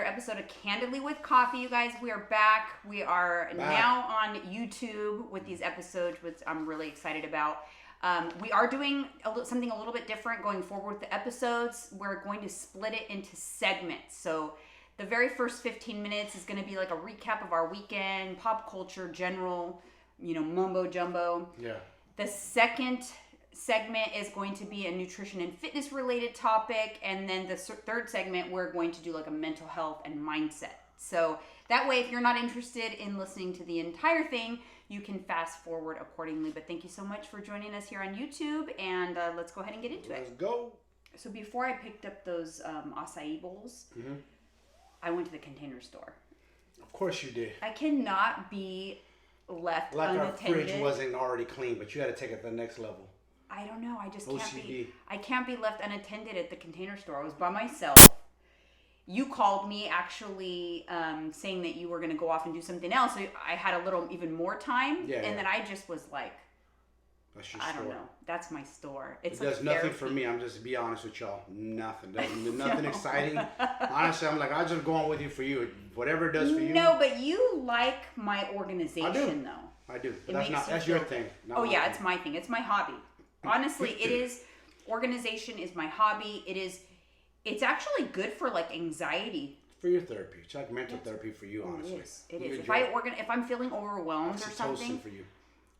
another episode of Candidly with Coffee, you guys. We are back. We are now on YouTube with these episodes, which I'm really excited about. We are doing something a little bit different going forward with the episodes. We're going to split it into segments. So the very first 15 minutes is going to be like a recap of our weekend, pop culture, general, mumbo jumbo. Yeah. The second segment is going to be a nutrition and fitness related topic, and then the third segment we're going to do like a mental health and mindset. So that way, if you're not interested in listening to the entire thing, you can fast forward accordingly. But thank you so much for joining us here on YouTube, and let's go ahead and get into it. Let's go. So before I picked up those acai bowls, I went to the Container Store. Of course you did. I cannot be left like unattended. Our fridge wasn't already clean, but you had to take it to the next level. I don't know. I just OCD. can't be left unattended at the Container Store. I was by myself. You called me actually saying that you were going to go off and do something else. So I had a little even more time. And then I just was like, that's your I store. don't know. That's my store. It does nothing for me. I'm just to be honest with y'all. Nothing. Nothing exciting. Honestly, I'm like, I'll just go on with you for you. Whatever it does for you. No, but you like my organization though. I do. But that's your thing. It's my thing. It's my hobby. Honestly, it is. Organization is my hobby. It's actually good for like anxiety. For your therapy. It's like mental therapy for you, honestly. It is. If I'm feeling overwhelmed or something, for you.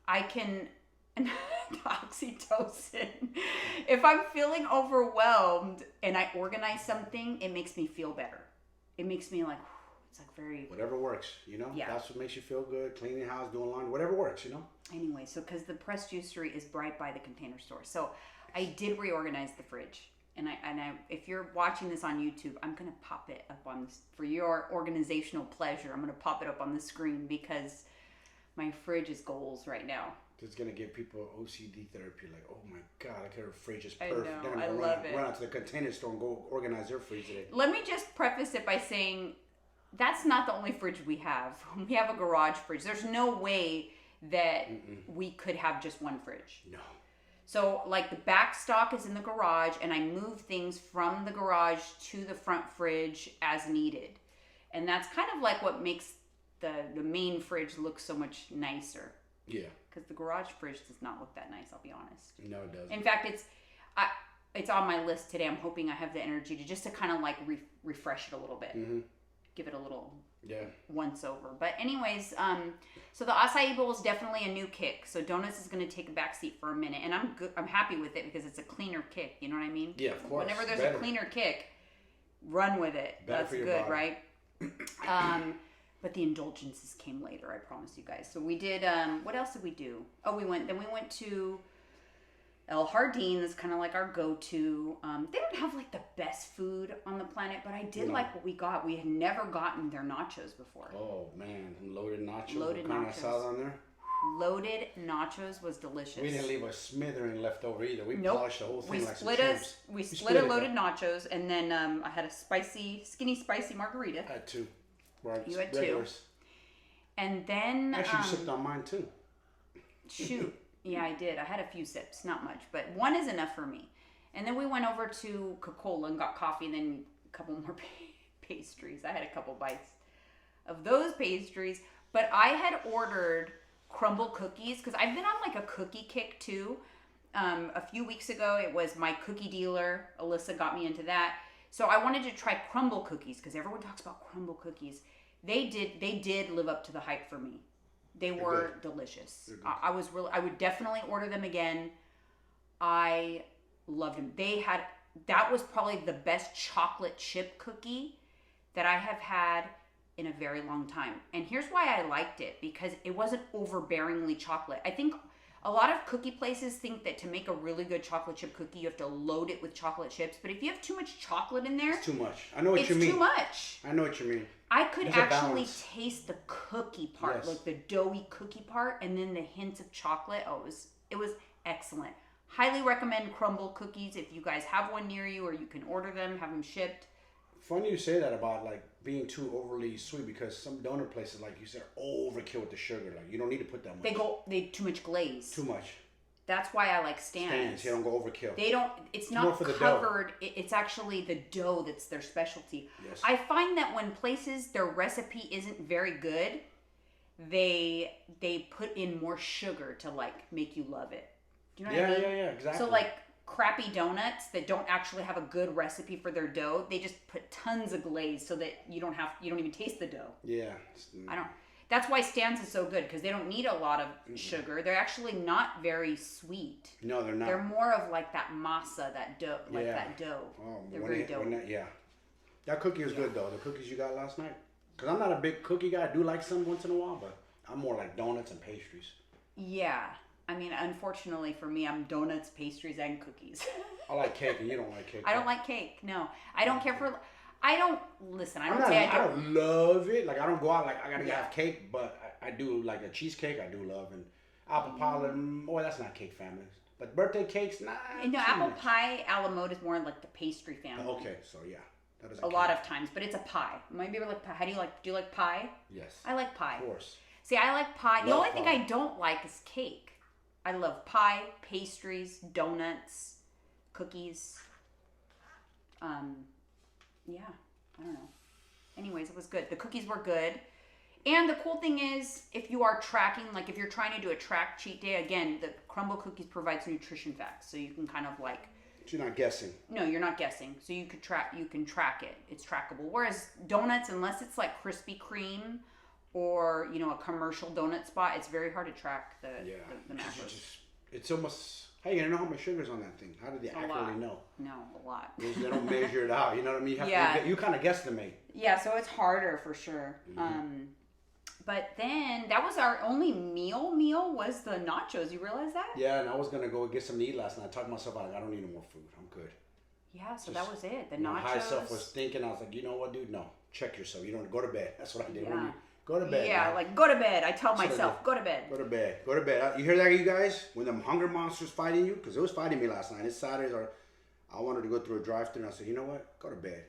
I can oxytocin. If I'm feeling overwhelmed and I organize something, it makes me feel better. It makes me like, it's like very... Whatever works, Yeah. That's what makes you feel good. Cleaning the house, doing laundry, whatever works, Anyway, so because the press juicery is right by the Container Store. So I did reorganize the fridge. And I, if you're watching this on YouTube, I'm going to pop it up on this, for your organizational pleasure. I'm going to pop it up on the screen because my fridge is goals right now. It's going to give people OCD therapy. Like, oh my God, our fridge is I perfect. know, I love it. Run out to the Container Store and go organize their fridge today. Let me just preface it by saying that's not the only fridge we have. We have a garage fridge. There's no way that we could have just one fridge. No. So, like, the back stock is in the garage, and I move things from the garage to the front fridge as needed. And that's kind of like what makes the main fridge look so much nicer. Yeah. Because the garage fridge does not look that nice, I'll be honest. No, it doesn't. In fact, it's on my list today. I'm hoping I have the energy to kind of like refresh it a little bit. Give it a little once over. But anyways, so the acai bowl is definitely a new kick. So donuts is going to take a back seat for a minute, and I'm happy with it because it's a cleaner kick. You know what I mean? Yeah, of course. Whenever there's a cleaner kick, run with it. That's good, right? But the indulgences came later. I promise you guys. So we did. What else did we do? Oh, we went to El Jardín. That's kind of like our go-to. They don't have like the best food on the planet, but I did like what we got. We had never gotten their nachos before. Oh man, loaded nachos. Loaded what kind of sauce on there? Loaded nachos was delicious. We didn't leave a smithering left over either. We polished the whole thing like some chips. We split a loaded nachos, and then I had a skinny spicy margarita. I had two. You had two. And then... Actually, you sipped on mine too. Shoot. Yeah, I did. I had a few sips. Not much, but one is enough for me. And then we went over to Coca-Cola and got coffee, and then a couple more pastries. I had a couple bites of those pastries. But I had ordered crumble cookies, because I've been on like a cookie kick too. A few weeks ago, it was my cookie dealer. Alyssa got me into that. So I wanted to try crumble cookies, because everyone talks about crumble cookies. They did live up to the hype for me. They were delicious. I would definitely order them again. I loved them. That was probably the best chocolate chip cookie that I have had in a very long time. And here's why I liked it, because it wasn't overbearingly chocolate. I think a lot of cookie places think that to make a really good chocolate chip cookie, you have to load it with chocolate chips. But if you have too much chocolate in there... It's too much. I know what you mean. It's too much. I know what you mean. I could actually taste the cookie part, like the doughy cookie part, and then the hints of chocolate. Oh, it was excellent. Highly recommend crumble cookies if you guys have one near you, or you can order them, have them shipped. Funny you say that about like being too overly sweet, because some donor places, like you said, overkill with the sugar. Like you don't need to put that much. They too much glaze. Too much. That's why I like Stan's. You don't go overkill. They don't. It's more not for the covered. It's actually the dough that's their specialty. Yes. I find that when places their recipe isn't very good, they put in more sugar to like make you love it. Do you know what I mean? Yeah, exactly. So like crappy donuts that don't actually have a good recipe for their dough, they just put tons of glaze so that you don't even taste the dough. Yeah. That's why Stan's is so good, because they don't need a lot of sugar. They're actually not very sweet. No, they're not. They're more of like that masa, that dough, that dough. Oh, they're very dough. Yeah. That cookie was good though. The cookies you got last night. Cause I'm not a big cookie guy. I do like some once in a while, but I'm more like donuts and pastries. Yeah. I mean, unfortunately for me, I'm donuts, pastries, and cookies. I like cake, and you don't like cake. I don't like cake. No, I don't care for. I don't love it. Like I don't go out like I gotta have cake, but I do like a cheesecake. I do love, and apple pie. That's not cake family. But birthday cakes, nah. No, apple pie a la mode is more like the pastry family. Okay, so yeah, that doesn't. A lot of times, but it's a pie. Maybe like pie. How do you like? Do you like pie? Yes. I like pie. Of course. See, I like pie. The only thing I don't like is cake. I love pie, pastries, donuts, cookies. Yeah, I don't know. Anyways, it was good. The cookies were good. And the cool thing is, if you are tracking, like if you're trying to do a track cheat day, again, the Crumble Cookies provides nutrition facts. So you can kind of like... But you're not guessing. No, you're not guessing. So you can track it. It's trackable. Whereas donuts, unless it's like Krispy Kreme or, a commercial donut spot, it's very hard to track the macros. It's almost... How are you going to know how much sugar's on that thing? How do they accurately know? No, a lot. They don't measure it out. You know what I mean? You kind of guesstimate. Yeah, so it's harder for sure. Mm-hmm. But then that was our only meal was the nachos. You realize that? Yeah, and I was going to go get something to eat last night. I talked myself out. I don't need no more food. I'm good. Yeah, so that was it. The nachos. My high self was thinking. I was like, you know what, dude? No. Check yourself. You don't go to bed. That's what I did. Yeah. Go to bed. Yeah, man. like go to bed. I tell myself, go to bed. Go to bed. Go to bed. You hear that, you guys? When them hunger monsters fighting you, because it was fighting me last night. It's Saturdays, I wanted to go through a drive-thru, and I said, you know what? Go to bed.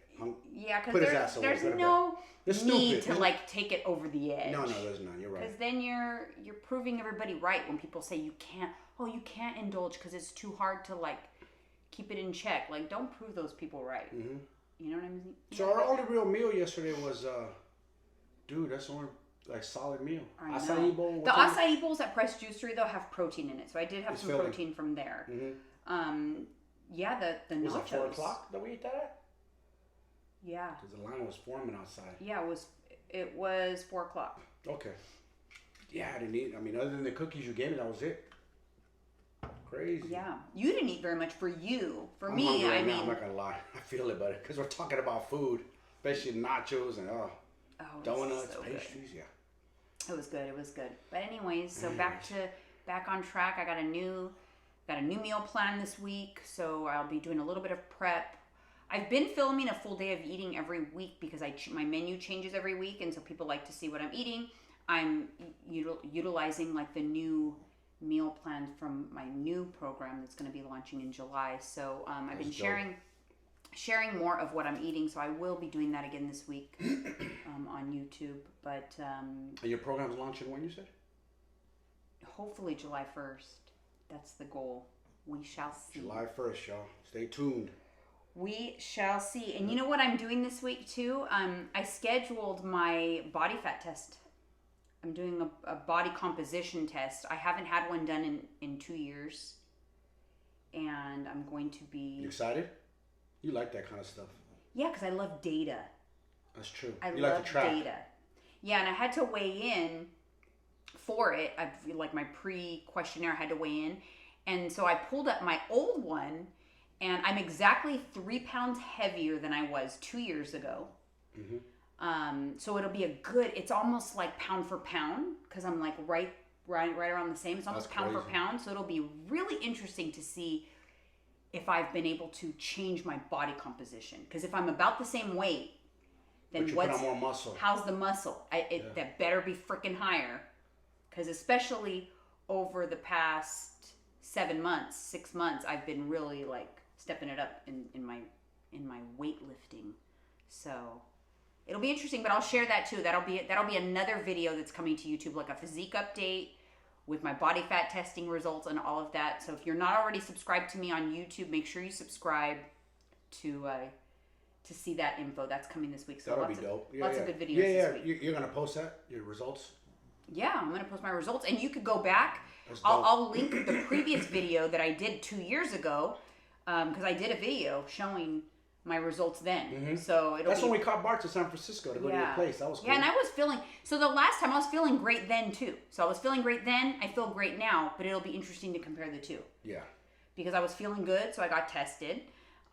Yeah, because there's no need to like take it over the edge. No, there's none. You're right. Because then you're proving everybody right when people say you can't indulge because it's too hard to like keep it in check. Like, don't prove those people right. Mm-hmm. You know what I mean? So our only real meal yesterday was, dude, that's the only like solid meal. Acai bowl. The acai bowls at Press Juicery though have protein in it, so I did have some filling. protein from there. Mm-hmm. Yeah, the nachos. Was it 4 o'clock that we ate that at? Yeah. Because the line was forming outside. Yeah, it was 4 o'clock. Okay. Yeah, I didn't eat. I mean, other than the cookies you gave me, that was it. Crazy. Yeah, you didn't eat very much for you. For I'm me, I'm not gonna lie. I feel it, buddy, because we're talking about food, especially nachos and donuts, pastries. Good. Yeah. It was good. But anyways, so back on track. I got a new meal plan this week, so I'll be doing a little bit of prep. I've been filming a full day of eating every week because my menu changes every week, and so people like to see what I'm eating. I'm utilizing like the new meal plan from my new program that's going to be launching in July. So I've been sharing more of what I'm eating. So I will be doing that again this week on YouTube. But and your program's launching when, you said? Hopefully July 1st. That's the goal. We shall see. July 1st, y'all. Stay tuned. We shall see. And you know what I'm doing this week too? I scheduled my body fat test. I'm doing a body composition test. I haven't had one done in 2 years. And I'm going to be... You excited? You like that kind of stuff. Yeah, because I love data. That's true. I love data. Yeah, and I had to weigh in for it. I feel like my pre-questionnaire had to weigh in. And so I pulled up my old one, and I'm exactly 3 pounds heavier than I was 2 years ago. Mm-hmm. So it'll be it's almost like pound for pound, because I'm like right around the same. It's almost pound for pound. So it'll be really interesting to see if I've been able to change my body composition. Because if I'm about the same weight, then put on more muscle. How's the muscle? That better be freaking higher. Because especially over the past 6 months, I've been really like stepping it up in my weightlifting. So it'll be interesting, but I'll share that too. That'll be another video that's coming to YouTube, like a physique update with my body fat testing results and all of that. So if you're not already subscribed to me on YouTube, make sure you subscribe to see that info. That's coming this week. So That'll be dope. Lots of good videos this week. You're going to post that, your results? Yeah, I'm going to post my results. And you could go back. I'll link the previous video that I did 2 years ago, because I did a video showing my results then. Mm-hmm. So that's when we caught Bart to San Francisco to go to your place. That was cool. Yeah, and I was feeling, so the last time I was feeling great then too. So I was feeling great then, I feel great now, but it'll be interesting to compare the two. Yeah. Because I was feeling good, so I got tested.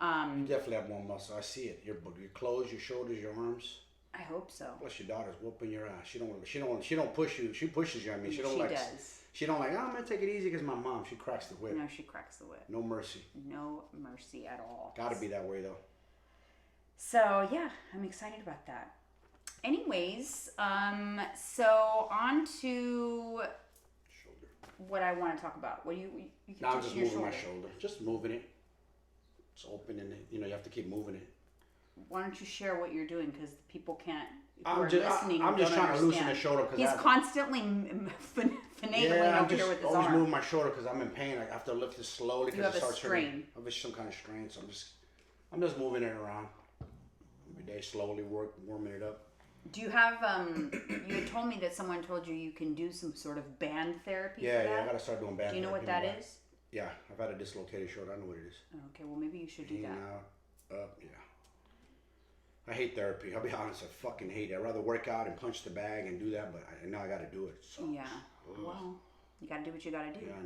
You definitely have more muscle. I see it. Your clothes, your shoulders, your arms. I hope so. Plus your daughter's whooping your ass. She don't push you. She pushes you. I mean, she does. She don't like, oh, I'm going to take it easy because my mom, she cracks the whip. No, she cracks the whip. No mercy. No mercy at all. Got to be that way though. So yeah, I'm excited about that. Anyways, so on to what I want to talk about. What do you can now I'm just moving shoulder. my shoulder. Just moving it. It's open and you have to keep moving it. Why don't you share what you're doing? Because people can't. I'm just trying to loosen the shoulder because he's constantly finagling over here with his always arm. moving my shoulder because I'm in pain. I have to lift it slowly because it starts hurting. I have some kind of strain, so I'm just moving it around every day, slowly warming it up. Do you have you had told me that someone told you can do some sort of band therapy? Yeah, I gotta start doing band. Do you know what that is? Yeah, I've had a dislocated shoulder. I know what it is. Okay, well maybe you should do that. Out, yeah. I hate therapy. I'll be honest. I fucking hate it. I'd rather work out and punch the bag and do that, but I know I got to do it. So. Yeah. Well, you got to do what you got to do. Yeah, I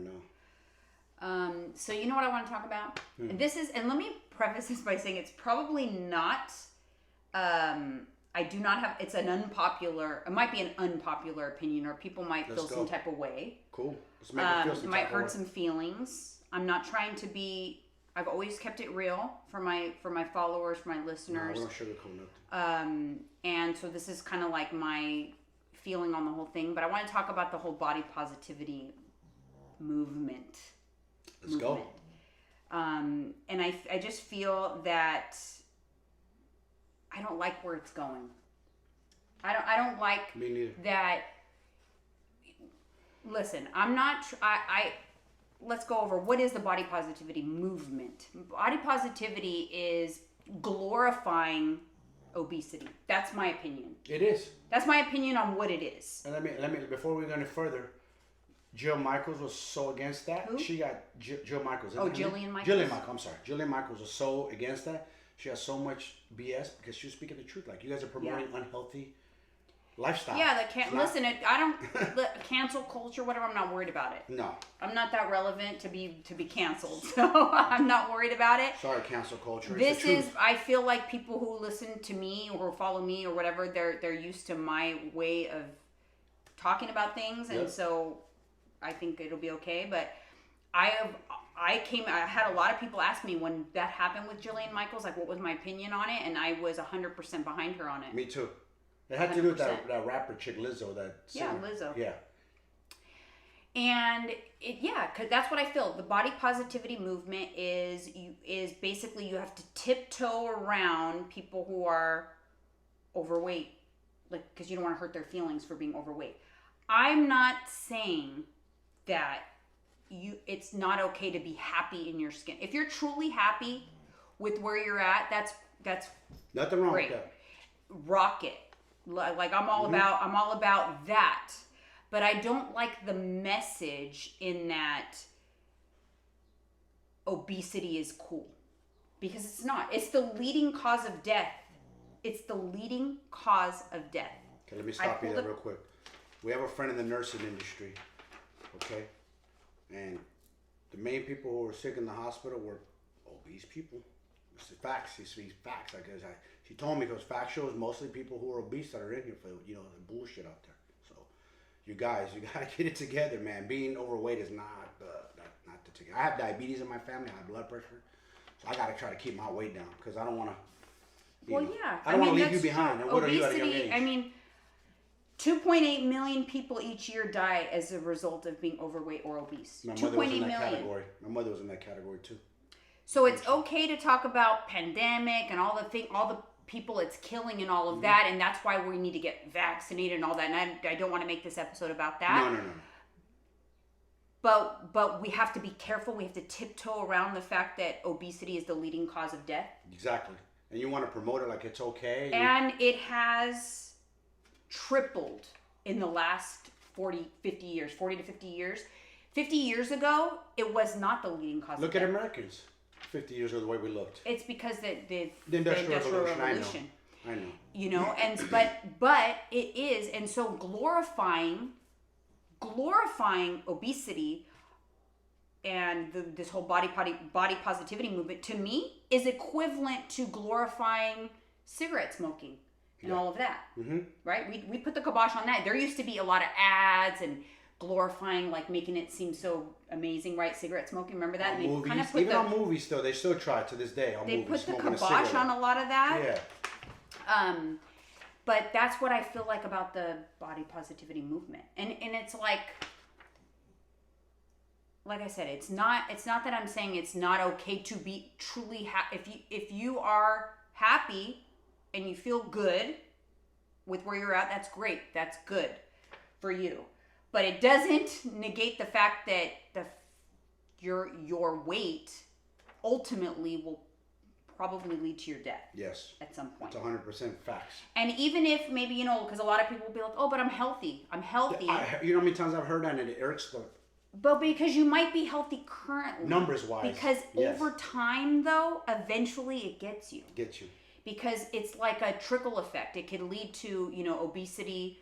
know. So you know what I want to talk about? And this is, and let me preface this by saying it's probably not. I do not have. It's an unpopular. It might be an unpopular opinion, or people might feel some type of way. Cool. Let's make it feel some might type hurt of some feelings. I'm not trying to be. I've always kept it real for my followers, for my listeners. No, I don't sugarcoat nothing. And so this is kind of like my feeling on the whole thing. But I want to talk about the whole body positivity movement. Let's go. And I just feel that I don't like where it's going. I don't like Me neither. that. Listen, I'm not. Let's go over what is the body positivity movement. Body positivity is glorifying obesity. That's my opinion. It is. That's my opinion on what it is. And let me before we go any further, Jill Michaels was so against that. Who? She got Jill Michaels. Oh, Jillian Michaels. Jillian Michaels. I'm sorry. Jillian Michaels was so against that. She has so much BS because she was speaking the truth. Like you guys are promoting unhealthy lifestyle. Yeah, that can't listen. I don't cancel culture, whatever. I'm not worried about it. No, I'm not that relevant to be canceled, so I'm not worried about it. Sorry, cancel culture. This is. I feel like people who listen to me or follow me or whatever, they're used to my way of talking about things, and so I think it'll be okay. But I had a lot of people ask me when that happened with Jillian Michaels, like what was my opinion on it, and I was 100% behind her on it. Me too. It had to do with that rapper chick Lizzo. That singer. Yeah, Lizzo. Yeah. And because that's what I feel. The body positivity movement is basically you have to tiptoe around people who are overweight, like because you don't want to hurt their feelings for being overweight. I'm not saying that it's not okay to be happy in your skin. If you're truly happy with where you're at, that's nothing wrong with that. Rock it. Like I'm all about that. But I don't like the message in that obesity is cool. Because it's not. It's the leading cause of death. It's the leading cause of death. Okay, let me stop you there real quick. We have a friend in the nursing industry, okay? And the main people who were sick in the hospital were obese people. It's the facts. It's facts. She told me because fact shows mostly people who are obese that are in here for the bullshit out there. So, you guys, you gotta get it together, man. Being overweight is not the ticket. I have diabetes in my family. I have blood pressure, so I gotta try to keep my weight down because I don't want to. I don't want to leave you behind. And what obesity, are you at a young age? I mean, 2.8 million people each year die as a result of being overweight or obese. My mother was in that category. My mother was in that category too. So it's okay to talk about pandemic and all the people it's killing and all of that, and that's why we need to get vaccinated and all that. And I don't want to make this episode about that. No. But we have to be careful. We have to tiptoe around the fact that obesity is the leading cause of death. Exactly. And you want to promote it like it's okay. And it has tripled in the last 40 to 50 years. 50 years ago, it was not the leading cause Look of at death. Americans 50 years ago, the way we looked. It's because the Industrial Revolution. I know. You know, and but it is, and so glorifying obesity and this whole body positivity movement, to me, is equivalent to glorifying cigarette smoking and all of that. Mm-hmm. Right? We put the kibosh on that. There used to be a lot of ads and glorifying, like making it seem so amazing, right? Cigarette smoking, remember that? On movies, even on movies, though, they still try to this day. They put the kibosh on a lot of that. Yeah. But that's what I feel like about the body positivity movement, and it's like I said, it's not that I'm saying it's not okay to be truly happy. If you are happy and you feel good with where you're at, that's great. That's good for you. But it doesn't negate the fact that your weight ultimately will probably lead to your death. Yes. At some point. It's 100% facts. And even if maybe, because a lot of people will be like, oh, but I'm healthy. You know how many times I've heard that and it irks the... But because you might be healthy currently. Numbers-wise. Because over time, though, eventually it gets you. Gets you. Because it's like a trickle effect. It can lead to, obesity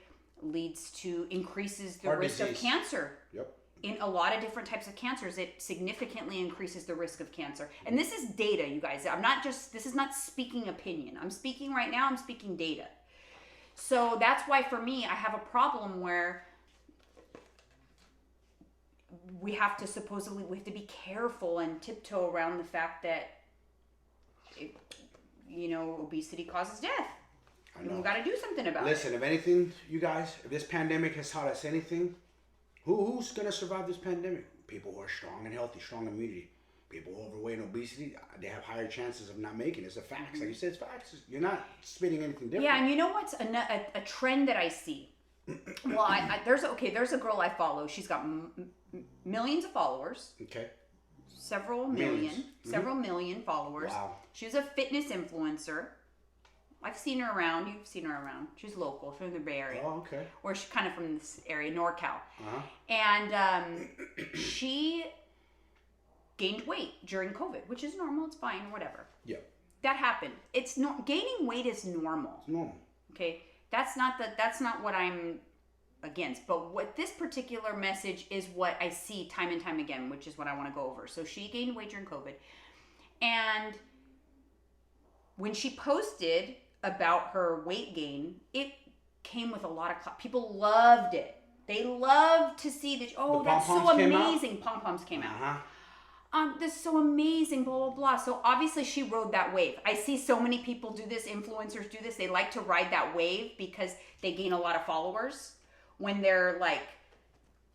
increases the risk of cancer. Yep. In a lot of different types of cancers, it significantly increases the risk of cancer. And this is data, you guys. This is not speaking opinion. I'm speaking data. So that's why for me, I have a problem where we have to be careful and tiptoe around the fact that, obesity causes death. I know. We got to do something about it. Listen, if anything, you guys, if this pandemic has taught us anything, who's going to survive this pandemic? People who are strong and healthy, strong immunity. People who are overweight and obesity, they have higher chances of not making it. It's a fact. Like you said, it's facts. You're not spitting anything different. Yeah, and you know what's a trend that I see? Well, there's a girl I follow. She's got millions of followers. Okay. Several million followers. Wow. She's a fitness influencer. I've seen her around. You've seen her around. She's local. She's from the Bay Area. Oh, okay. Or she's kind of from this area, NorCal. Uh-huh. And she gained weight during COVID, which is normal. It's fine, whatever. Yeah. That happened. Gaining weight is normal. It's normal. Okay? That's not what I'm against. But what this particular message is what I see time and time again, which is what I want to go over. So she gained weight during COVID. And when she posted about her weight gain, it came with a lot of people loved it. They loved to see that. Oh, that's so amazing. Pom poms came out. Uh-huh. This is so amazing. Blah blah blah. So obviously she rode that wave. I see so many people do this. Influencers do this. They like to ride that wave because they gain a lot of followers when they're like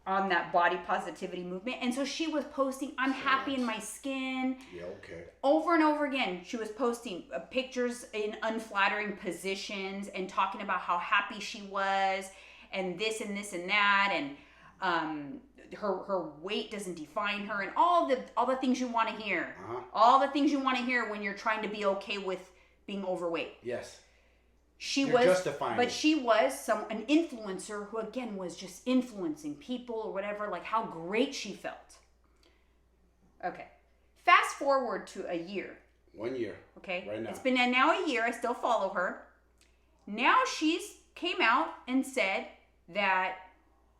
on that body positivity movement. And so she was posting, I'm happy in my skin. Yeah, okay. Over and over again, she was posting pictures in unflattering positions and talking about how happy she was and this and this and that. And her weight doesn't define her and all the things you want to hear. Uh-huh. All the things you want to hear when you're trying to be okay with being overweight. Yes. She was an influencer who again was just influencing people or whatever, like how great she felt. Okay. Fast forward to a year. 1 year. Okay. Right now. It's been now a year. I still follow her. Now she's came out and said that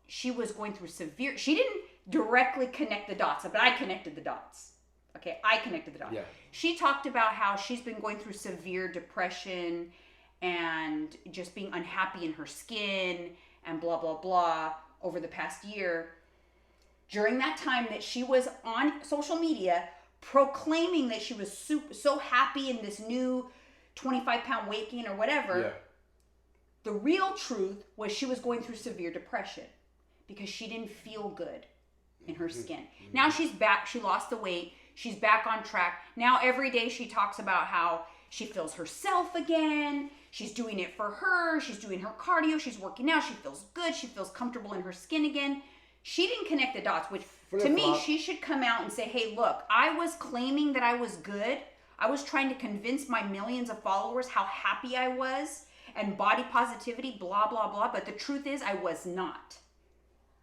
she was going through she didn't directly connect the dots, but I connected the dots. Okay. I connected the dots. Yeah. She talked about how she's been going through severe depression and just being unhappy in her skin and blah, blah, blah over the past year. During that time that she was on social media proclaiming that she was so happy in this new 25-pound weight gain or whatever, yeah. The real truth was she was going through severe depression because she didn't feel good in her skin. Mm-hmm. Now she's back. She lost the weight. She's back on track. Now every day she talks about how she feels herself again. She's doing it for her. She's doing her cardio. She's working out. She feels good. She feels comfortable in her skin again. She didn't connect the dots, which To me, she should come out and say, hey, look, I was claiming that I was good. I was trying to convince my millions of followers how happy I was and body positivity, blah, blah, blah. But the truth is, I was not.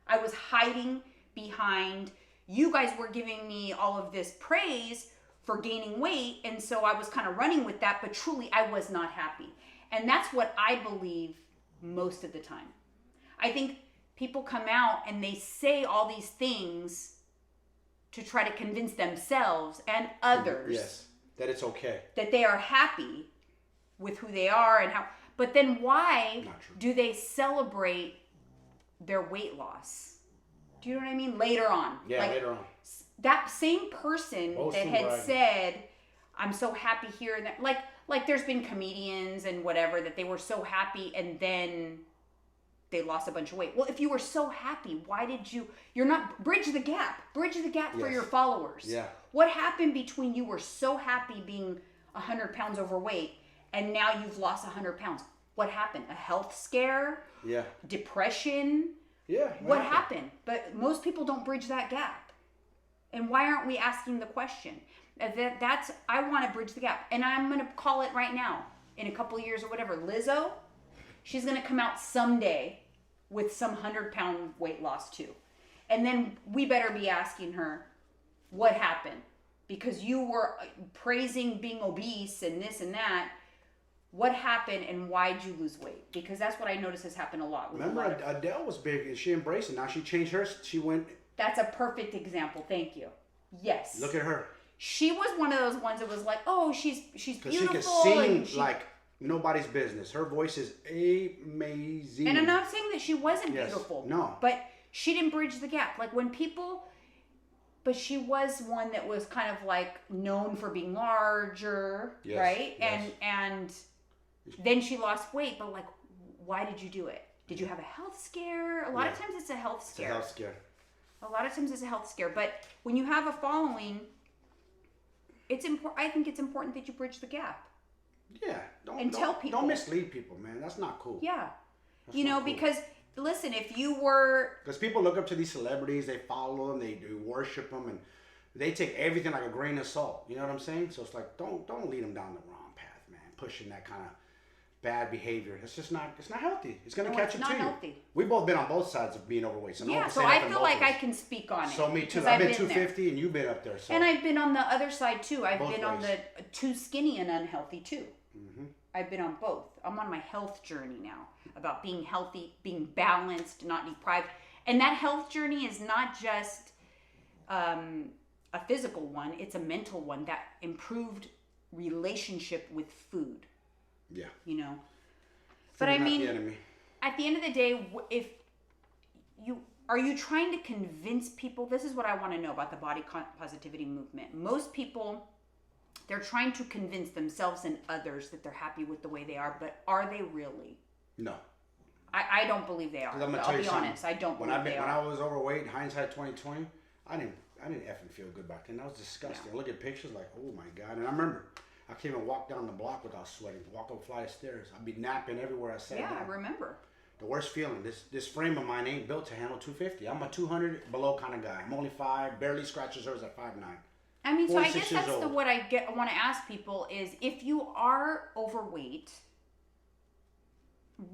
I was hiding behind, you guys were giving me all of this praise for gaining weight. And so I was kind of running with that, but truly I was not happy. And that's what I believe most of the time. I think people come out and they say all these things to try to convince themselves and others yes, that it's okay, that they are happy with who they are and how. But then why do they celebrate their weight loss? Do you know what I mean? Later on. Yeah, like, later on. That same person that had said, I'm so happy here and that, like there's been comedians and whatever that they were so happy and then they lost a bunch of weight. Well, if you were so happy, why did you're not, bridge the gap for your followers. Yeah. What happened between you were so happy being 100 pounds overweight and now you've lost 100 pounds? What happened? A health scare? Yeah. Depression? Yeah. What happened? But most people don't bridge that gap. And why aren't we asking the question? I want to bridge the gap. And I'm going to call it right now. In a couple of years or whatever. Lizzo, she's going to come out someday with some 100-pound weight loss too. And then we better be asking her, what happened? Because you were praising being obese and this and that. What happened and why'd you lose weight? Because that's what I notice has happened a lot. Remember, Adele was big and she embraced it. Now she changed hers. She went. That's a perfect example. Thank you. Yes. Look at her. She was one of those ones that was like, oh, she's beautiful. Because she could sing like nobody's business. Her voice is amazing. And I'm not saying that she wasn't beautiful. No. But she didn't bridge the gap. Like when people... But she was one that was kind of like known for being larger, right? Yes. And then she lost weight, but like, why did you do it? Did you have a health scare? A lot of times it's a health scare. It's a health scare. A lot of times it's a health scare. But when you have a following, it's important. I think it's important that you bridge the gap. Yeah. Tell people. Don't mislead people, man. That's not cool. Yeah. That's not cool. Because listen, if you were... Because people look up to these celebrities, they follow them, they do worship them, and they take everything like a grain of salt. You know what I'm saying? So it's like, don't lead them down the wrong path, man. Pushing that kind of bad behavior. It's just not, it's not healthy. It's going to catch it to you. It's not healthy. We've both been on both sides of being overweight. So yeah, so I feel like I can speak on it. So me too. I've been 250 and you've been up there. So. And I've been on the other side too. I've been on ways. the too skinny and unhealthy too. Mm-hmm. I've been on both. I'm on my health journey now about being healthy, being balanced, not deprived. And that health journey is not just a physical one. It's a mental one, that improved relationship with food. Yeah. You know? Food but I mean, at the end of the day, if you... Are you trying to convince people? This is what I want to know about the body positivity movement. Most people... They're trying to convince themselves and others that they're happy with the way they are, but are they really? No. I don't believe they are. I'll be honest. I don't believe they are. When I was overweight, hindsight 2020, I didn't effing feel good back then. That was disgusting. I look at pictures like, oh my God. And I remember, I can't even walk down the block without sweating. Walk up a flight of stairs. I'd be napping everywhere I sat down. Yeah, I remember. The worst feeling. This frame of mine ain't built to handle 250. I'm a 200 below kind of guy. I'm only 5, barely scratches hers at 5'9". I mean, so I guess that's what I want to ask people is, if you are overweight,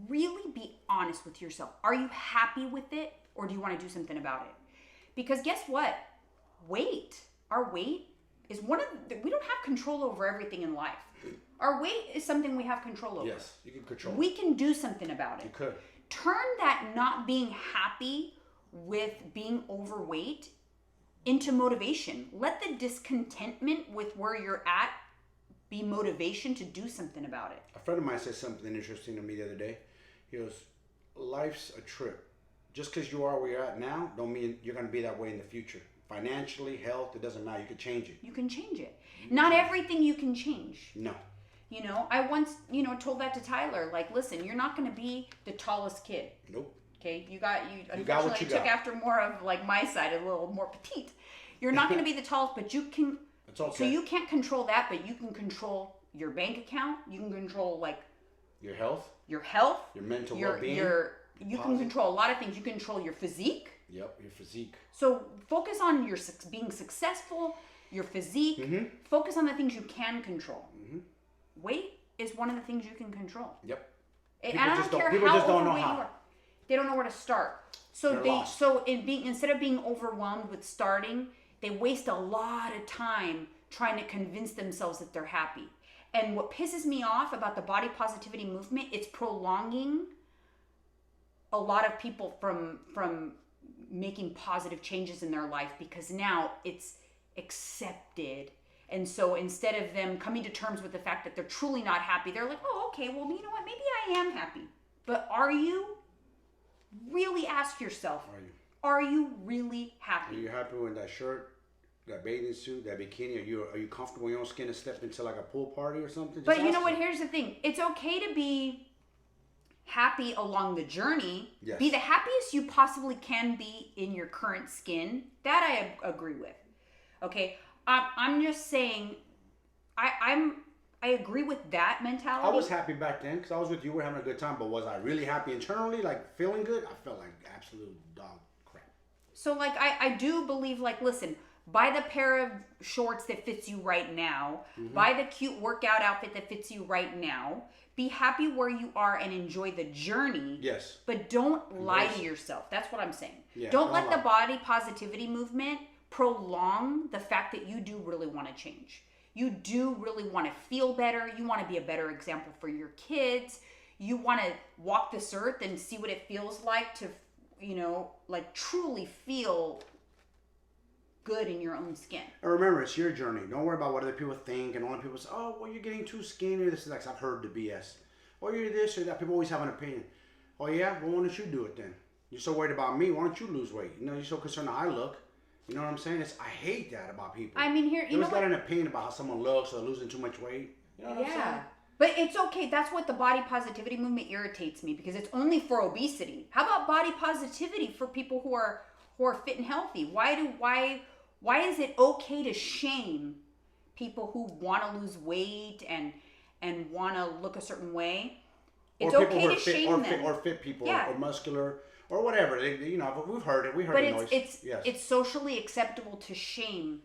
really be honest with yourself. Are you happy with it, or do you want to do something about it? Because guess what? Our weight is we don't have control over everything in life. Our weight is something we have control over. Yes, you can control it. We can do something about it. You could. Turn that not being happy with being overweight into motivation. Let the discontentment with where you're at be motivation to do something about it. A friend of mine said something interesting to me the other day. He goes, life's a trip. Just because you are where you're at now, don't mean you're going to be that way in the future. Financially, health, it doesn't matter. You can change it. You can change it. Not everything you can change. No. You know, I once, told that to Tyler. Like, listen, you're not going to be the tallest kid. Nope. Okay, you got what you took got. After more of like my side, a little more petite. You're not going to be the tallest, but you can. It's okay. So you can't control that, but you can control your bank account. You can control like your health, your your mental well-being. You can control a lot of things. You control your physique. Yep, your physique. So focus on your being successful, your physique. Focus on the things you can control. Weight is one of the things you can control. Yep. And I don't care how overweight you are. They don't know where to start. So instead of being overwhelmed with starting, they waste a lot of time trying to convince themselves that they're happy. And what pisses me off about the body positivity movement, it's prolonging a lot of people from making positive changes in their life, because now it's accepted. And so instead of them coming to terms with the fact that they're truly not happy, they're like, oh, okay, well, you know what? Maybe I am happy. But are you? Really ask yourself, are you really happy? Are you happy with that shirt, that bathing suit, that bikini? Are you comfortable in your own skin to step into like a pool party or something? But you know what? Here's the thing. It's okay to be happy along the journey. Yes. Be the happiest you possibly can be in your current skin. That I agree with. Okay? I'm just saying, I agree with that mentality. I was happy back then because I was with you. We're having a good time. But was I really happy internally, like feeling good? I felt like absolute dog crap. So like I do believe, like, listen, buy the pair of shorts that fits you right now. Buy the cute workout outfit that fits you right now. Be happy where you are and enjoy the journey. Yes. But don't lie to yourself. That's what I'm saying. Yeah, don't let the body positivity movement prolong the fact that you do really want to change. You do really want to feel better. You want to be a better example for your kids. You want to walk this earth and see what it feels like to, like truly feel good in your own skin. And remember, it's your journey. Don't worry about what other people think. And all the people say, oh, well, you're getting too skinny. This is like, I've heard the BS. Or you're this or that. People always have an opinion. Oh, yeah? Well, why don't you do it then? You're so worried about me. Why don't you lose weight? You're so concerned how I look. You know what I'm saying? I hate that about people. I mean, you always got an opinion about how someone looks or losing too much weight. You know what I'm saying? But it's okay. That's what the body positivity movement irritates me, because it's only for obesity. How about body positivity for people who are fit and healthy? Why is it okay to shame people who want to lose weight and want to look a certain way? It's okay to shame them. Or fit people, or muscular, or whatever. We've heard it. We heard the noise. But it's socially acceptable to shame,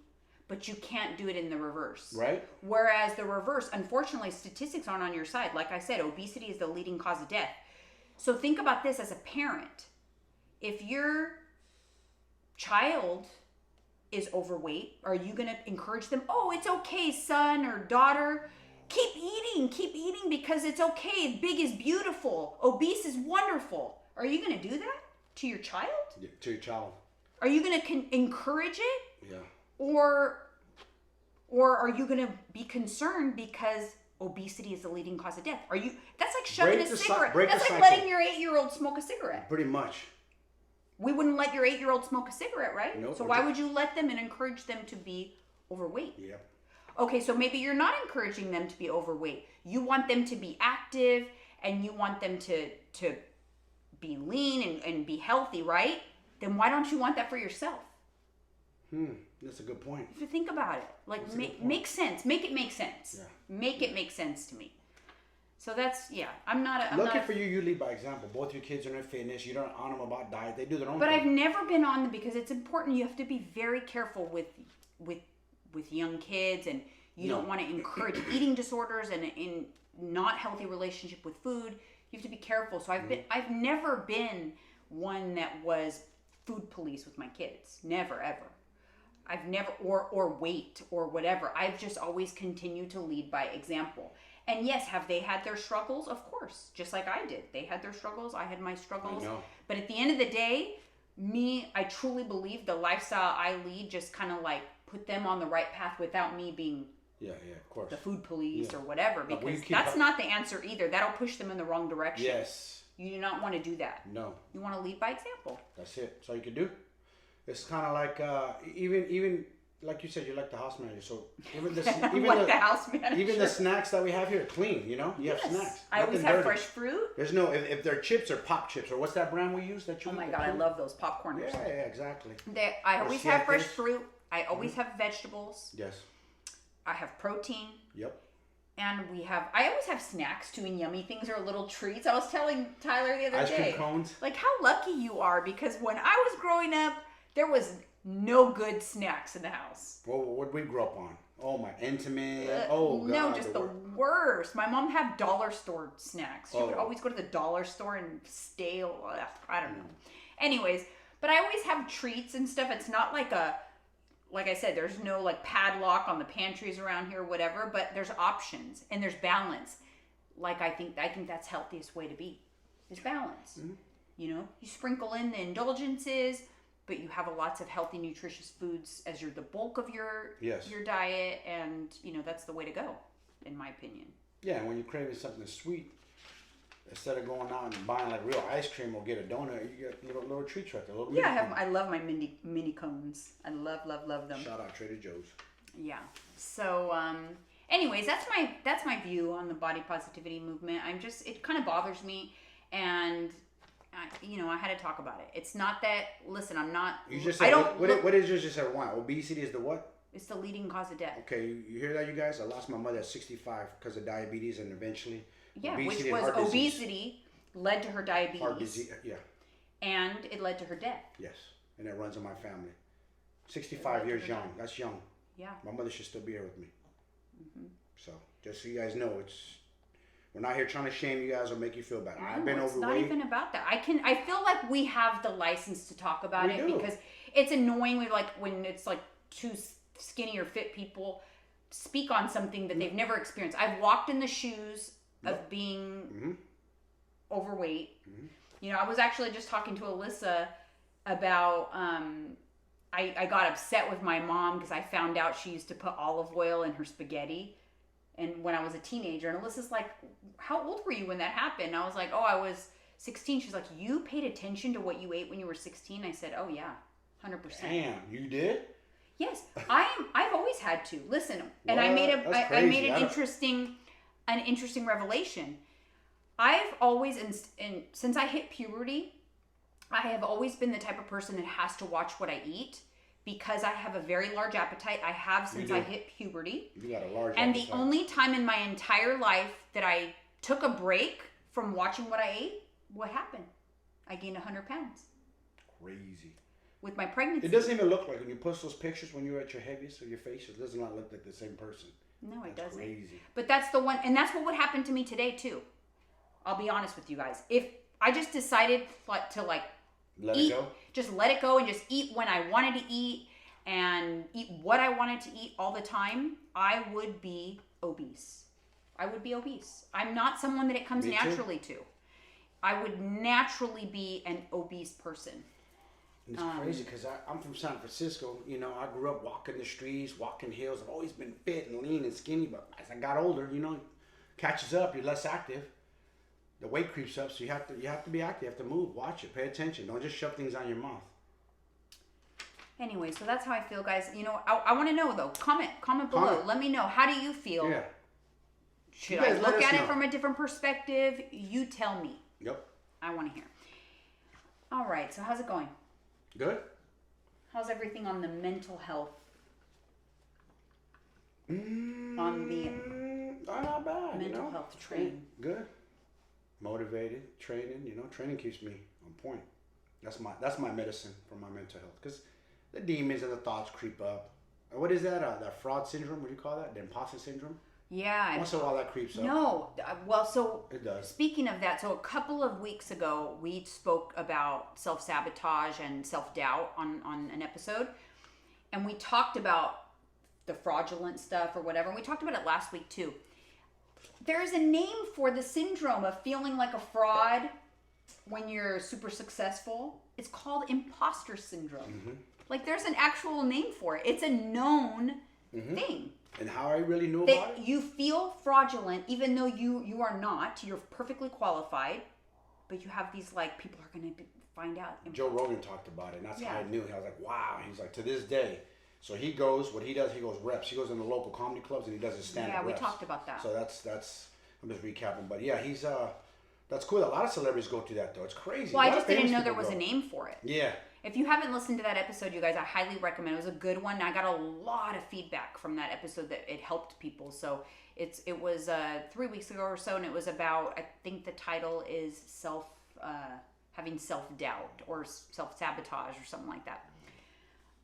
but you can't do it in the reverse. Right. Whereas the reverse, unfortunately, statistics aren't on your side. Like I said, obesity is the leading cause of death. So think about this as a parent. If your child is overweight, are you going to encourage them? Oh, it's okay, son or daughter. Keep eating because it's okay. Big is beautiful. Obese is wonderful. Are you going to do that to your child? Yeah, to your child. Are you going to encourage it? Yeah. Or are you going to be concerned because obesity is the leading cause of death? That's like shoving a cigarette. That's like letting your 8-year-old smoke a cigarette. Pretty much. We wouldn't let your 8-year-old smoke a cigarette, right? Nope. So why would you let them and encourage them to be overweight? Yeah. Okay, so maybe you're not encouraging them to be overweight. You want them to be active and you want them to be lean and be healthy, right? Then why don't you want that for yourself? That's a good point. If you think about it, like make sense. Make it make sense. Yeah. Make it make sense to me. So that's, Lucky for you, you lead by example. Both your kids are in fitness. You don't on them about diet. They do their own But thing. I've never been on them because it's important. You have to be very careful with young kids, and you don't want to encourage eating disorders and in not healthy relationship with food. You have to be careful. So I've never been one that was food police with my kids. Never, ever. I've never, or weight or whatever. I've just always continued to lead by example. And yes, have they had their struggles? Of course, just like I did. They had their struggles. I had my struggles. I know. But at the end of the day, I truly believe the lifestyle I lead just kind of like put them on the right path without me being of course, the food police or whatever, because that's not the answer either. That'll push them in the wrong direction. Yes. You do not want to do that. No. You want to lead by example. That's it. That's all you can do. It's kind of like even like you said, you're like the house manager. So even the house manager. Even the snacks that we have here, clean. You have snacks. I always have fresh fruit. There's no if they're chips or pop chips or what's that brand we use that you. Oh my god, I love those popcorners. Yeah, exactly. I always have fresh fruit. I always have vegetables. Yes. I have protein. Yep. And I always have snacks too, and yummy things or little treats. I was telling Tyler the other Ice day. cream cones. Like, how lucky you are, because when I was growing up, there was no good snacks in the house. Well, what did we grow up on? Oh, my Intimate. God. No, just the worst. My mom had dollar store snacks. She would Oh. always go to the dollar store and stale. I don't know. Anyways, but I always have treats and stuff. It's not like like I said, there's no like padlock on the pantries around here, whatever, but there's options and there's balance. Like I think that's healthiest way to be. Is balance. Mm-hmm. You know, you sprinkle in the indulgences, but you have lots of healthy, nutritious foods as the bulk of your diet, and you know that's the way to go, in my opinion. Yeah, when you're craving something sweet, instead of going out and buying like real ice cream or get a donut, you get little treats right there. Yeah, I love my mini cones. I love them. Shout out Trader Joe's. Yeah. So, anyways, that's my view on the body positivity movement. It kind of bothers me, and I had to talk about it. It's not that. Listen, I'm not. You just said, what is yours? Just said why? Obesity is the what? It's the leading cause of death. Okay, you hear that, you guys? I lost my mother at 65 because of diabetes, and eventually. Yeah, which was obesity led to her diabetes. Heart disease, yeah. And it led to her death. Yes, and it runs in my family. 65 years young. That's young. Yeah. My mother should still be here with me. Mm-hmm. So, just so you guys know, we're not here trying to shame you guys or make you feel bad. No, I've been overweight. It's not even about that. I feel like we have the license to talk about it because it's annoying when it's like two skinny or fit people speak on something that they've never experienced. I've walked in the shoes of being overweight. Mm-hmm. You know, I was actually just talking to Alyssa about I got upset with my mom because I found out she used to put olive oil in her spaghetti, and when I was a teenager, and Alyssa's like, how old were you when that happened? I was like, I was 16. She's like, you paid attention to what you ate when you were 16? I said, oh yeah, 100%. Damn, you did? Yes, I've always had to. Listen, and I made an interesting revelation. I've always, since I hit puberty, I have always been the type of person that has to watch what I eat because I have a very large appetite. I have since I hit puberty. You got a large and appetite. The only time in my entire life that I took a break from watching what I ate, what happened? I gained 100 pounds. Crazy. With my pregnancy. It doesn't even look like when you post those pictures when you're at your heaviest of your face, it does not look like the same person. No, it doesn't. Crazy. But that's the one, and that's what would happen to me today too. I'll be honest with you guys. If I just decided to let eat, it go, just let it go and just eat when I wanted to eat and eat what I wanted to eat all the time, I would be obese. I'm not someone that it comes naturally to. I would naturally be an obese person. It's crazy because I'm from San Francisco. You know, I grew up walking the streets, walking hills. I've always been fit and lean and skinny, but as I got older, you know, catches up. You're less active. The weight creeps up, so you have to be active. You have to move, watch it, pay attention. Don't just shove things down your mouth. Anyway, so that's how I feel, guys. You know, I want to know though. Comment below. Let me know. How do you feel? Yeah. Should I look at it from a different perspective? You tell me. Yep. I want to hear. All right. So how's it going? Good. How's everything on the mental health? On the not bad. mental health train. Good. Motivated, training. You know, training keeps me on point. That's my medicine for my mental health because the demons and the thoughts creep up. What is that? That fraud syndrome? What do you call that? The imposter syndrome? Yeah. Once in a while that creeps up. No. Well, so it does. Speaking of that, so a couple of weeks ago, we spoke about self-sabotage and self-doubt on an episode. And we talked about the fraudulent stuff or whatever. And we talked about it last week too. There is a name for the syndrome of feeling like a fraud when you're super successful. It's called imposter syndrome. Mm-hmm. Like there's an actual name for it. It's a known thing. And how I really know about it? You feel fraudulent even though you are not. You're perfectly qualified. But you have these like, people are going to find out. Joe Rogan talked about it. And that's how I knew. I was like, wow. He's like, to this day. So he goes reps. He goes in the local comedy clubs and he does his stand-up reps. Yeah, we talked about that. So that's I'm just recapping. But yeah, he's That's cool. A lot of celebrities go through that though. It's crazy. Well, A I lot just of famous didn't know there people was a go. name for it. Yeah. If you haven't listened to that episode, you guys, I highly recommend. It was a good one. I got a lot of feedback from that episode that it helped people. So it was 3 weeks ago or so, and it was about, I think the title is having self-doubt or self-sabotage or something like that.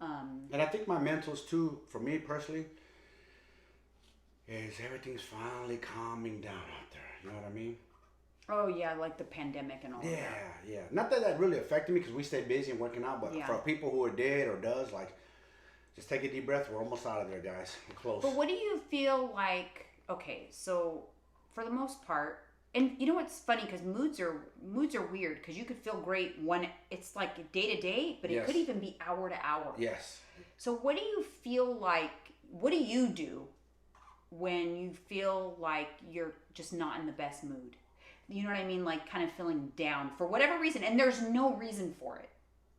And I think my mentals too, for me personally, is everything's finally calming down out there. You know what I mean? Oh yeah, like the pandemic and all Yeah, that. yeah. Not that that really affected me because we stay busy and working out, but Yeah. for people who are dead or does, like, just take a deep breath. We're almost out of there, guys. We're close. But what do you feel like? Okay, so for the most part, and you know what's funny, because moods are weird, because you could feel great when it's like day to day, but it Yes. could even be hour to hour. Yes. So what do you feel like? What do you do when you feel like you're just not in the best mood? You know what I mean? Like kind of feeling down for whatever reason, and there's no reason for it.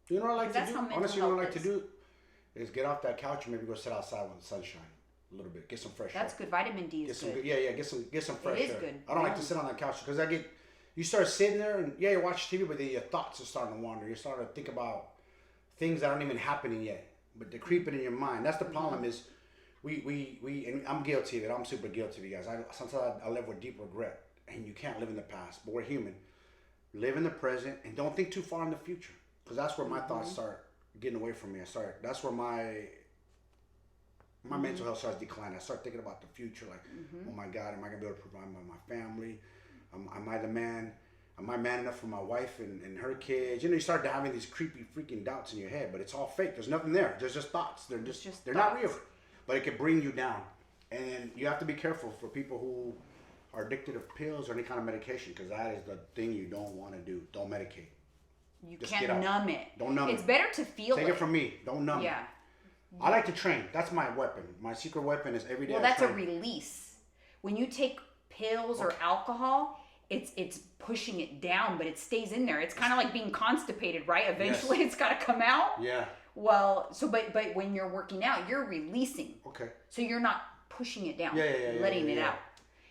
You know what I like to That's do? how mental Honestly, you know what I health like to do? Is get off that couch and maybe go sit outside with the sunshine a little bit. Get some fresh air. That's good. Vitamin D Get is some good. Get some fresh is air. good. I don't like Yeah. to sit on that couch because you start sitting there and you watch TV, but then your thoughts are starting to wander. You're starting to think about things that aren't even happening yet, but they're creeping in your mind. That's the problem is we and I'm guilty of it. I'm super guilty of you guys. Sometimes I live with deep regret, and you can't live in the past, but we're human. Live in the present and don't think too far in the future, because that's where my thoughts start getting away from me. That's where my mental health starts declining. I start thinking about the future, like, oh my God, am I gonna be able to provide my family? Am I the man? Am I man enough for my wife and her kids? You know, you start having these creepy freaking doubts in your head, but it's all fake. There's nothing there. There's just thoughts. They're not real, but it can bring you down. And you have to be careful for people who are addicted to pills or any kind of medication, because that is the thing you don't want to do. Don't medicate. You Just can't get out. numb it. Don't numb it. It's better to feel Take it. it from me. Don't numb it. Yeah. I like to train. That's my weapon. My secret weapon is every day. Well, I that's a train. release. When you take pills or alcohol, it's pushing it down, but it stays in there. It's kind of like being constipated, right? Eventually, it's got to come out. Yeah. Well, so but when you're working out, you're releasing. Okay. So you're not pushing it down. Yeah, letting it out.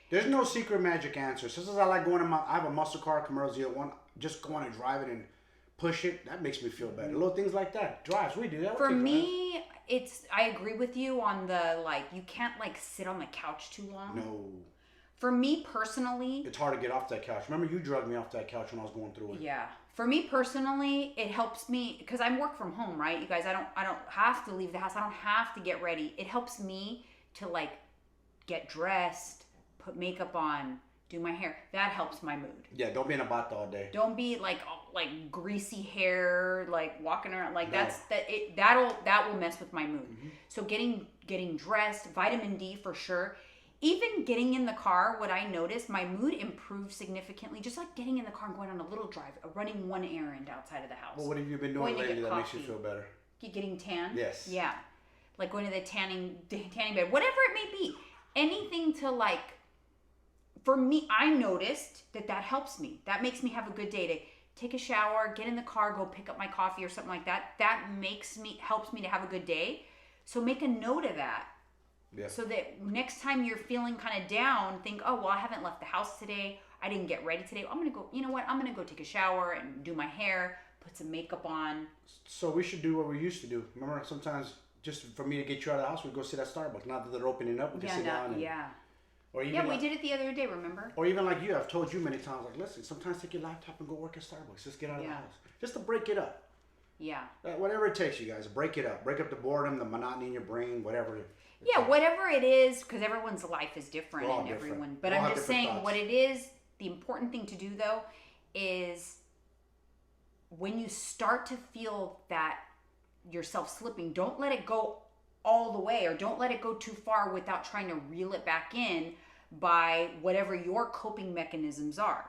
There's no secret magic answer. Just as I like going I have a muscle car, Camaro Z01. Just go on and drive it and push it. That makes me feel better. Little things like that. Drives. We do that. For me, I agree with you on the, like, you can't like sit on the couch too long. No. For me personally, It's hard to get off that couch. Remember, you drugged me off that couch when I was going through it. yeah. For me personally, it helps me because I work from home, right? You guys, I don't have to leave the house. I don't have to get ready. It helps me to like get dressed, put makeup on, do my hair. That helps my mood. Yeah, don't be in a bata all day. Don't be like greasy hair, like walking around like No. that will mess with my mood. So getting dressed, vitamin D for sure. Even getting in the car, what I noticed, my mood improved significantly. Just like getting in the car and going on a little drive, running one errand outside of the house. Well, what have you been Going doing to lately get that makes you coffee. feel better? Getting tan? Yes. Yeah. Like going to the tanning bed, whatever it may be. Anything to like, for me, I noticed that helps me. That makes me have a good day to take a shower, get in the car, go pick up my coffee or something like that. That helps me to have a good day. So make a note of that. Yeah. So that next time you're feeling kind of down, think, oh, well, I haven't left the house today. I didn't get ready today. I'm going to go, you know what? I'm going to go take a shower and do my hair, put some makeup on. So we should do what we used to do. Remember, sometimes just for me to get you out of the house, we'd go sit at Starbucks. Now that they're opening up, we can sit down. Or even we did it the other day, remember? Or even like you, I've told you many times, like, listen, sometimes take your laptop and go work at Starbucks. Just get out of the house. Just to break it up. Yeah. Whatever it takes, you guys. Break it up. Break up the boredom, the monotony in your brain, whatever. Yeah, whatever it is, because everyone's life is different We're all and different. everyone. But We all I'm have just different saying thoughts. what it is, the important thing to do though, is when you start to feel that yourself slipping, don't let it go all the way, or don't let it go too far without trying to reel it back in by whatever your coping mechanisms are.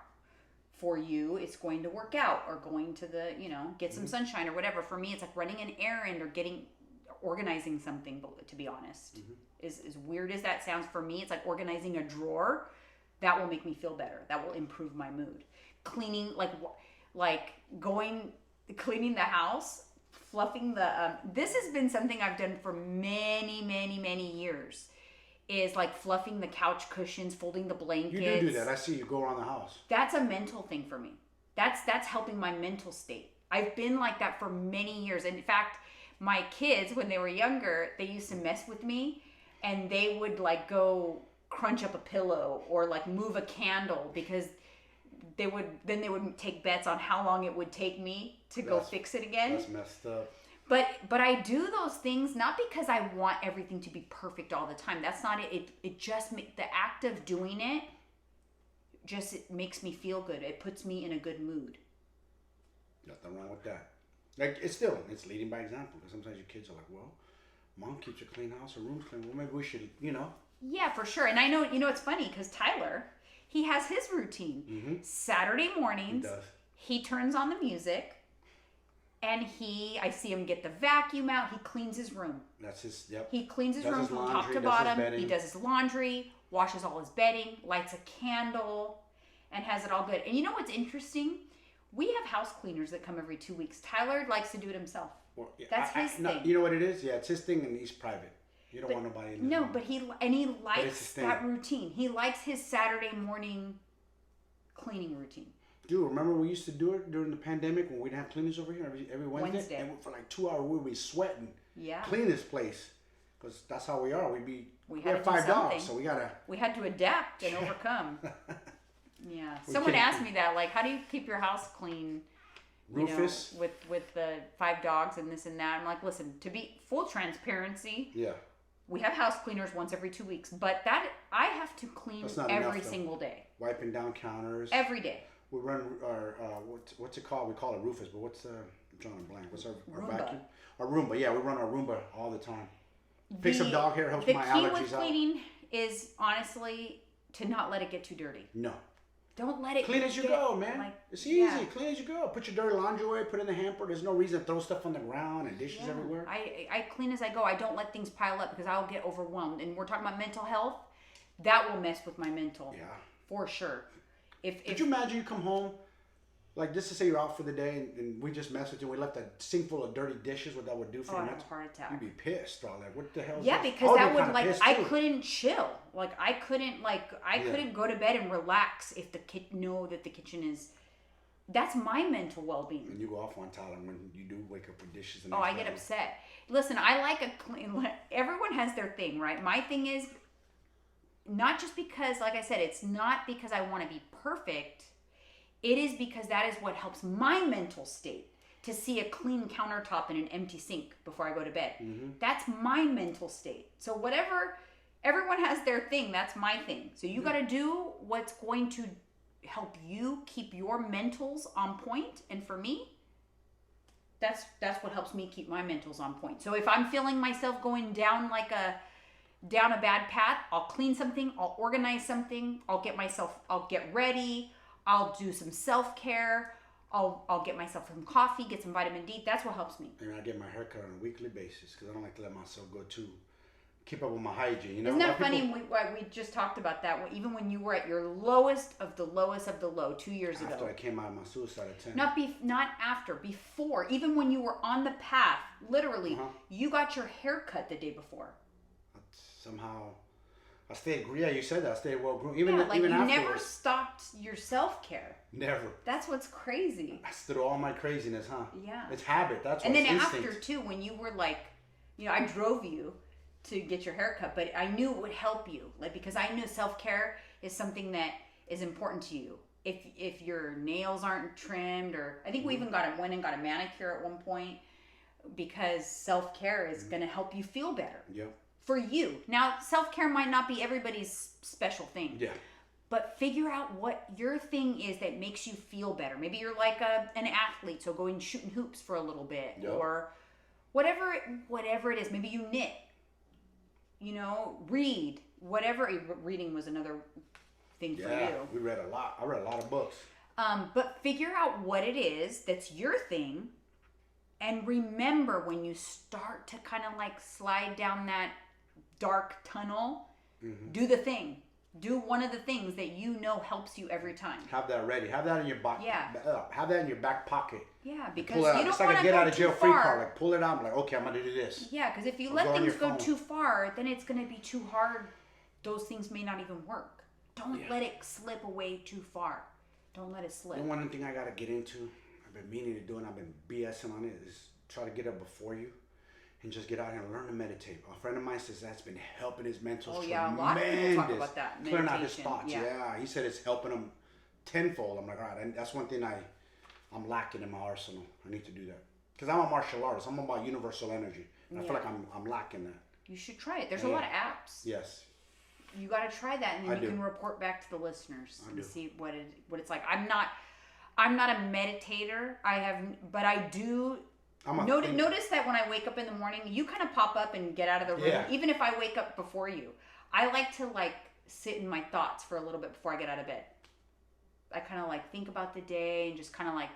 For you, it's going to work out, or going to the, get some sunshine or whatever. For me, it's like running an errand or organizing something, to be honest. As weird as that sounds, for me, it's like organizing a drawer. That will make me feel better. That will improve my mood. Cleaning, cleaning the house, fluffing the, this has been something I've done for many, many, many years, is like fluffing the couch cushions, folding the blankets. You do that. I see you go around the house. That's a mental thing for me. That's helping my mental state. I've been like that for many years. And in fact, my kids, when they were younger, they used to mess with me, and they would like go crunch up a pillow or like move a candle, because they would take bets on how long it would take me to go fix it again. That's messed up. But I do those things not because I want everything to be perfect all the time. That's not it. It just the act of doing it just it makes me feel good. It puts me in a good mood. Nothing wrong with that. Like it's leading by example, because sometimes your kids are like, well, mom keeps a clean house, her room's clean. Well, maybe we should, Yeah, for sure. And I know, it's funny because Tyler, he has his routine. Mm-hmm. Saturday mornings, He does. he turns on the music, and I see him get the vacuum out. He cleans his room. That's his, yep. He cleans his Does room his from laundry, top to does his bottom. bedding. He does his laundry, washes all his bedding, lights a candle, and has it all good. And you know what's interesting? We have house cleaners that come every 2 weeks. Tyler likes to do it himself. Well, yeah, That's his thing. You know what it is? Yeah, it's his thing, and he's private. You don't want nobody in his room. But he likes that routine. He likes his Saturday morning cleaning routine. Dude, remember we used to do it during the pandemic when we didn't have cleaners over here every Wednesday? And for like 2 hours we'd be sweating. Yeah. Clean this place. Because that's how we are. We had have 5 dogs, so we gotta. We had to adapt and overcome. Yeah. We Someone can't- asked me that, like, how do you keep your house clean? Rufus? With the 5 dogs and this and that. I'm like, listen, to be full transparency. Yeah. We have house cleaners once every 2 weeks, but that I have to clean every single day. Wiping down counters. Every day. We run our what's it called? We call it Rufus, but what's I'm drawing a blank. What's our vacuum? Our Roomba. Yeah, we run our Roomba all the time. Picks up dog hair, helps my allergies out. The key with cleaning is honestly to not let it get too dirty. No. Don't let it clean as you go, man. Like, it's easy. Yeah. Clean as you go. Put your dirty laundry away. Put it in the hamper. There's no reason to throw stuff on the ground and dishes everywhere. I clean as I go. I don't let things pile up because I'll get overwhelmed. And we're talking about mental health. That will mess with my mental. Yeah. For sure. Could you imagine you come home, like just to say you're out for the day and we just messed with you. We left a sink full of dirty dishes. What that would do for you? I have a heart attack. You'd be pissed. All that. What the hell? Yeah, because that would I couldn't chill. Like I couldn't couldn't go to bed and relax if know that the kitchen is. That's my mental well-being. And you go off on Tyler when you do wake up with dishes. And I get upset. Listen, I like a clean. Everyone has their thing, right? My thing is not just because, like I said, it's not because I want to be perfect. It is because that is what helps my mental state, to see a clean countertop and an empty sink before I go to bed. Mm-hmm. That's my mental state. So whatever, everyone has their thing. That's my thing. So you got to do what's going to help you keep your mentals on point. And for me, that's what helps me keep my mentals on point. So if I'm feeling myself going down down a bad path, I'll clean something, I'll organize something, I'll get ready, I'll do some self-care, I'll get myself some coffee, get some vitamin D. That's what helps me. And I get my hair cut on a weekly basis because I don't like to let myself go keep up with my hygiene. You know? Isn't that funny? We just talked about that. Even when you were at your lowest of the lowest of the low 2 years ago. After I came out of my suicide attempt. Not after, before. Even when you were on the path, literally, you got your hair cut the day before. Somehow, I stayed. Yeah, you said that. I stayed well groomed. Even afterwards. never stopped your self-care. Never. That's what's crazy. I stood all my craziness, huh? Yeah. It's habit. That's what. And then instinct. after too, when you were I drove you to get your hair cut, but I knew it would help you, because I knew self-care is something that is important to you. If your nails aren't trimmed, or I think we even went and got a manicure at one point, because self-care is going to help you feel better. Yep. For you. Now, self-care might not be everybody's special thing. Yeah. But figure out what your thing is that makes you feel better. Maybe you're like an athlete, so going shooting hoops for a little bit. Yep. Or whatever it is. Maybe you knit. Read. Whatever. Reading was another thing for you. Yeah, we read a lot. I read a lot of books. But figure out what it is that's your thing. And remember, when you start to kind of slide down that dark tunnel, do the thing. Do one of the things that helps you every time. Have that ready. Have that in your back. Yeah. Have that in your back pocket. Yeah, because you don't want to It's like a get out of jail free far. card. Pull it out. I'm like, okay, I'm gonna do this. Yeah, because if you let things go too far, then it's gonna be too hard those things may not even work. Don't let it slip away too far. Don't let it slip. The one thing I gotta get into, I've been meaning to do, and I've been BSing on it, is try to get up before you and just get out here and learn to meditate. A friend of mine says that's been helping his mental tremendous. A lot of people talk about that. Clearing out his thoughts. Yeah, he said it's helping him tenfold. I'm like, all right, and that's one thing I'm lacking in my arsenal. I need to do that because I'm a martial artist. I'm about universal energy. And I feel like I'm lacking that. You should try it. There's a lot of apps. Yes. You got to try that, and then you can report back to the listeners and see what it's like. I'm not a meditator. But I do. Notice that when I wake up in the morning, you kind of pop up and get out of the room. Yeah. Even if I wake up before you, I like to sit in my thoughts for a little bit before I get out of bed. I kind of think about the day and just kind of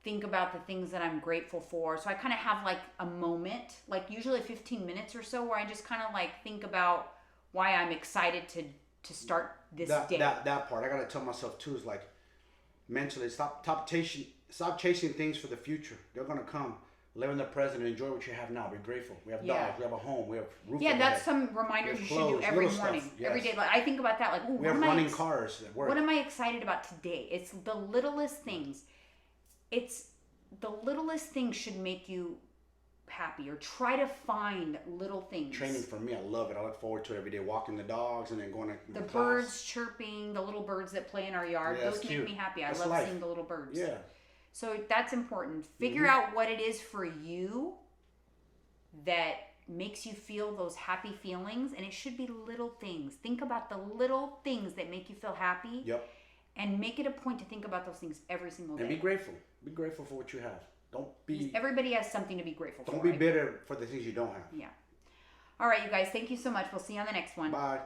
think about the things that I'm grateful for. So I kind of have a moment, usually 15 minutes or so, where I just kind of think about why I'm excited to start this day. That part I gotta tell myself too is mentally stop chasing things for the future. They're gonna come. Live in the present and enjoy what you have now. Be grateful. We have dogs. We have a home. We have roof. Yeah, that's some reminders you should do every morning, every day. I think about that. We have running cars at work. What am I excited about today? It's the littlest things. The littlest things should make you happy, or try to find little things. Training for me, I love it. I look forward to it every day. Walking the dogs and then going to the birds chirping, the little birds that play in our yard. Those make me happy. I love seeing the little birds. Yeah. So that's important. Figure out what it is for you that makes you feel those happy feelings, and it should be little things. Think about the little things that make you feel happy. Yep. And make it a point to think about those things every single day. And be grateful. Be grateful for what you have. Don't be. Everybody has something to be grateful for. Don't be bitter for the things you don't have. Yeah. All right, you guys. Thank you so much. We'll see you on the next one. Bye.